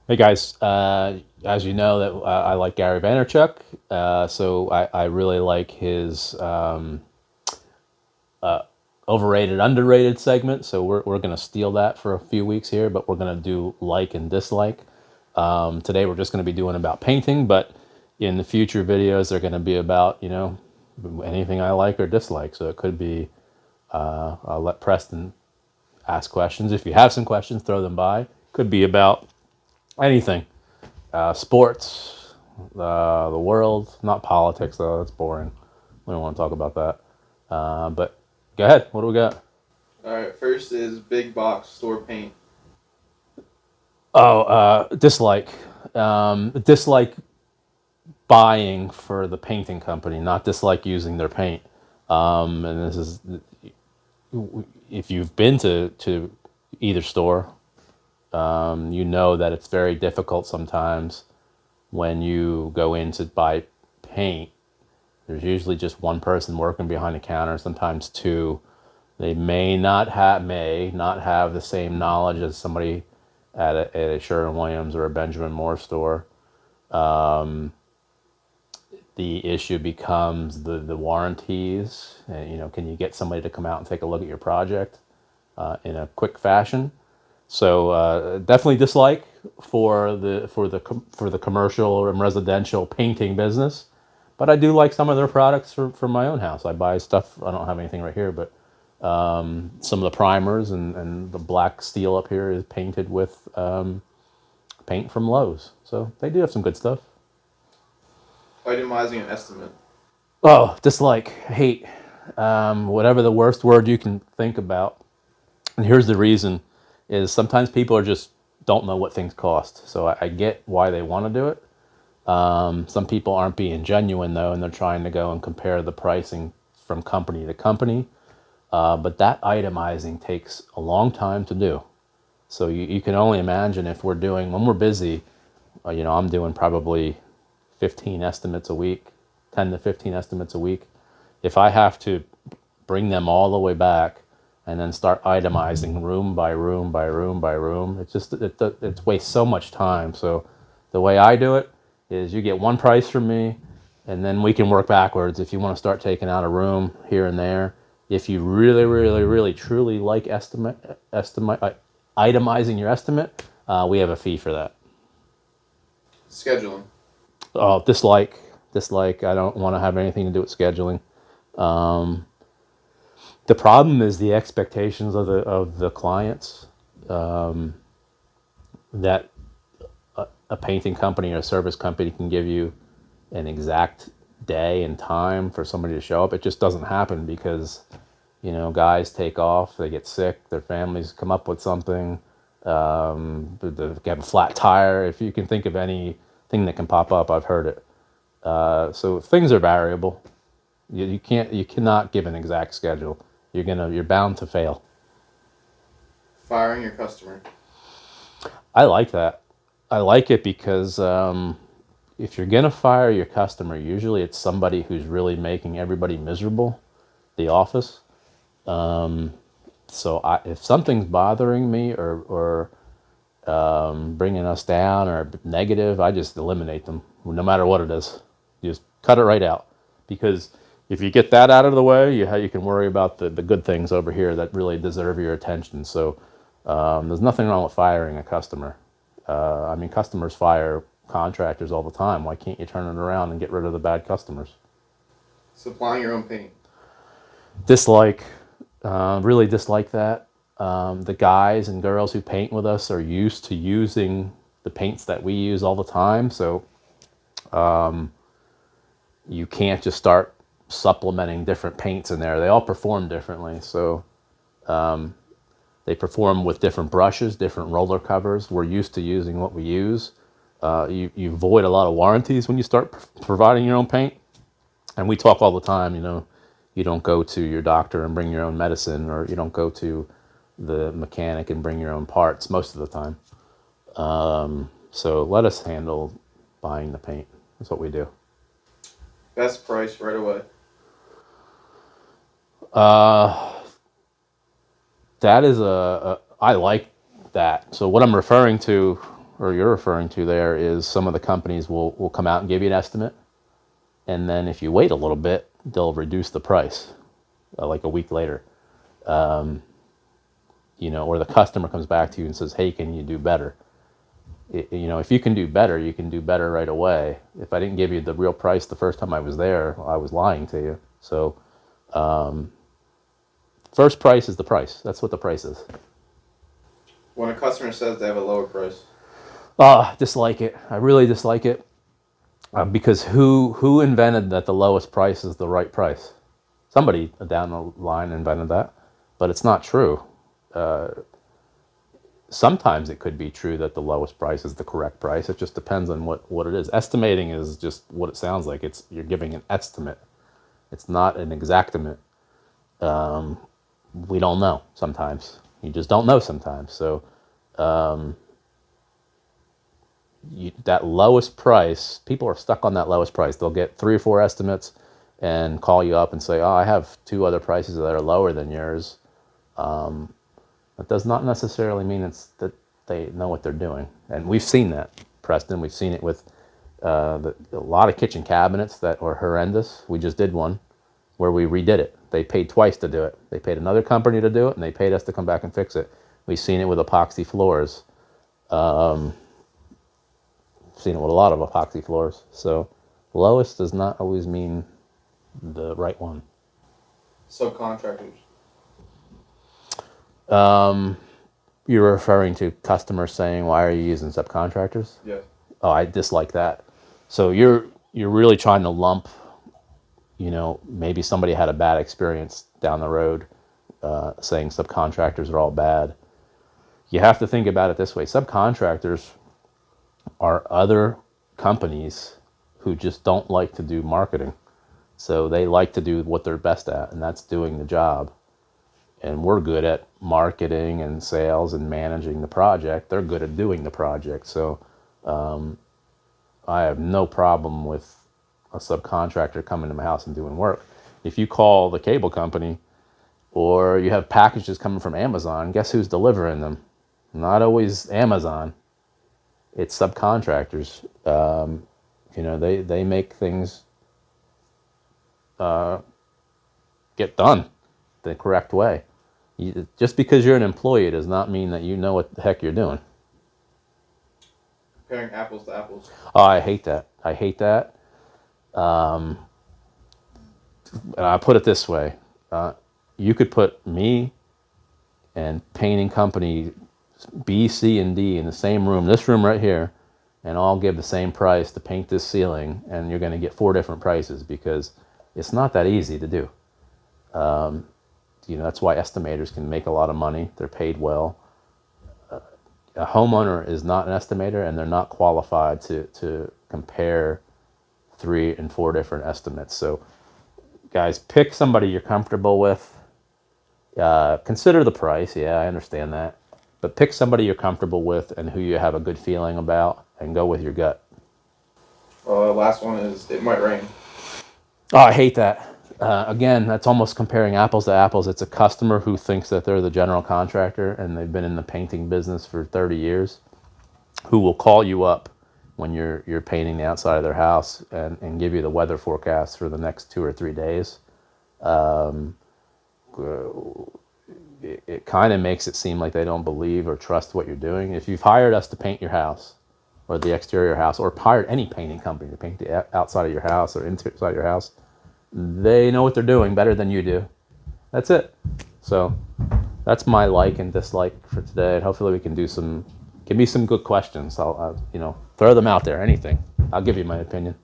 Hey guys, as you know that I like Gary Vaynerchuk, so I really like his overrated, underrated segment. So we're gonna steal that for a few weeks here, but we're gonna do like and dislike. Today we're just gonna be doing about painting, but in the future videos they're gonna be about anything I like or dislike. So it could be I'll let Preston ask questions. If you have some questions, throw them by. Could be about anything. Sports, the world, not politics though. That's boring. We don't want to talk about that. But go ahead. What do we got? All right, first is big box store paint. Dislike. Dislike buying for the painting company, not dislike using their paint. And this is, if you've been to either store, you know that it's very difficult sometimes when you go in to buy paint. There's usually just one person working behind the counter, sometimes two. They may not have the same knowledge as somebody at a Sherwin-Williams or a Benjamin Moore store. The issue becomes the warranties. And, can you get somebody to come out and take a look at your project in a quick fashion? So definitely dislike for the commercial and residential painting business. But I do like some of their products for my own house. I buy stuff. I don't have anything right here, but some of the primers and the black steel up here is painted with paint from Lowe's. So they do have some good stuff. Itemizing an estimate. Oh, dislike, hate, whatever the worst word you can think about. And here's the reason: is sometimes people are just don't know what things cost. So I get why they want to do it. Some people aren't being genuine though, and they're trying to go and compare the pricing from company to company. But that itemizing takes a long time to do. So you can only imagine if when we're busy, I'm doing probably 15 estimates a week, 10 to 15 estimates a week. If I have to bring them all the way back and then start itemizing room by room by room by room, it wastes so much time. So the way I do it is you get one price from me, and then we can work backwards. If you want to start taking out a room here and there, if you really, really, really, truly like itemizing your estimate, we have a fee for that. Scheduling. Oh, dislike. I don't want to have anything to do with scheduling. The problem is the expectations of the clients, that a painting company or a service company can give you an exact day and time for somebody to show up. It just doesn't happen because, guys take off, they get sick, their families come up with something, they have a flat tire. If you can think of anything that can pop up, I've heard it. So things are variable. You cannot give an exact schedule. You're bound to fail. Firing your customer. I like that. I like it because if you're gonna fire your customer, usually it's somebody who's really making everybody miserable, the office. So if something's bothering me or bringing us down or negative, I just eliminate them, no matter what it is. You just cut it right out, because if you get that out of the way, you can worry about the good things over here that really deserve your attention. So there's nothing wrong with firing a customer. Customers fire contractors all the time. Why can't you turn it around and get rid of the bad customers? Supplying your own paint. Dislike, really dislike that. The guys and girls who paint with us are used to using the paints that we use all the time. So you can't just start supplementing different paints in there. They all perform differently. So they perform with different brushes, different roller covers. We're used to using what we use. You avoid a lot of warranties when you start providing your own paint. And we talk all the time, you don't go to your doctor and bring your own medicine, or you don't go to the mechanic and bring your own parts most of the time. So let us handle buying the paint. That's what we do. Best price right away. That is I like that. So what I'm referring to, or you're referring to there, is some of the companies will come out and give you an estimate, and then if you wait a little bit, they'll reduce the price, like a week later. Or the customer comes back to you and says, "Hey, can you do better?" If you can do better, you can do better right away. If I didn't give you the real price the first time I was there, I was lying to you. So, first price is the price. That's what the price is. When a customer says they have a lower price. Dislike it. I really dislike it. Because who invented that the lowest price is the right price? Somebody down the line invented that, but it's not true. Sometimes it could be true that the lowest price is the correct price. It just depends on what it is. Estimating is just what it sounds like. You're giving an estimate. It's not an exactimate. We don't know sometimes. You just don't know sometimes. So that lowest price, people are stuck on that lowest price. They'll get 3 or 4 estimates and call you up and say, "Oh, I have 2 other prices that are lower than yours." That does not necessarily mean it's that they know what they're doing. And we've seen that, Preston. We've seen it with a lot of kitchen cabinets that are horrendous. We just did one where we redid it. They paid twice to do it. They paid another company to do it, and they paid us to come back and fix it. We've seen it with epoxy floors. Seen it with a lot of epoxy floors. So lowest does not always mean the right one. Subcontractors. You're referring to customers saying, "Why are you using subcontractors?" Yes. Oh, I dislike that. So you're really trying to lump, maybe somebody had a bad experience down the road, saying subcontractors are all bad. You have to think about it this way. Subcontractors are other companies who just don't like to do marketing. So they like to do what they're best at, and that's doing the job. And we're good at marketing and sales and managing the project. They're good at doing the project. So I have no problem with a subcontractor coming to my house and doing work. If you call the cable company or you have packages coming from Amazon, guess who's delivering them? Not always Amazon. It's subcontractors. They make things get done the correct way. Just because you're an employee does not mean that you know what the heck you're doing. Comparing apples to apples. Oh, I hate that. I hate that. And I put it this way. You could put me and painting company B, C, and D in the same room, this room right here, and I'll give the same price to paint this ceiling, and you're going to get 4 different prices because it's not that easy to do. That's why estimators can make a lot of money. They're paid well. A homeowner is not an estimator, and they're not qualified to compare 3 and 4 different estimates. So, guys, pick somebody you're comfortable with. Consider the price. Yeah, I understand that. But pick somebody you're comfortable with and who you have a good feeling about, and go with your gut. Last one is it might rain. Oh, I hate that. Again, that's almost comparing apples to apples. It's a customer who thinks that they're the general contractor and they've been in the painting business for 30 years, who will call you up when you're painting the outside of their house and give you the weather forecast for the next 2 or 3 days. It kind of makes it seem like they don't believe or trust what you're doing. If you've hired us to paint your house or the exterior house, or hired any painting company to paint the outside of your house or inside your house, they know what they're doing better than you do. That's it. So that's my like and dislike for today. And hopefully we can give me some good questions. I'll throw them out there. Anything. I'll give you my opinion.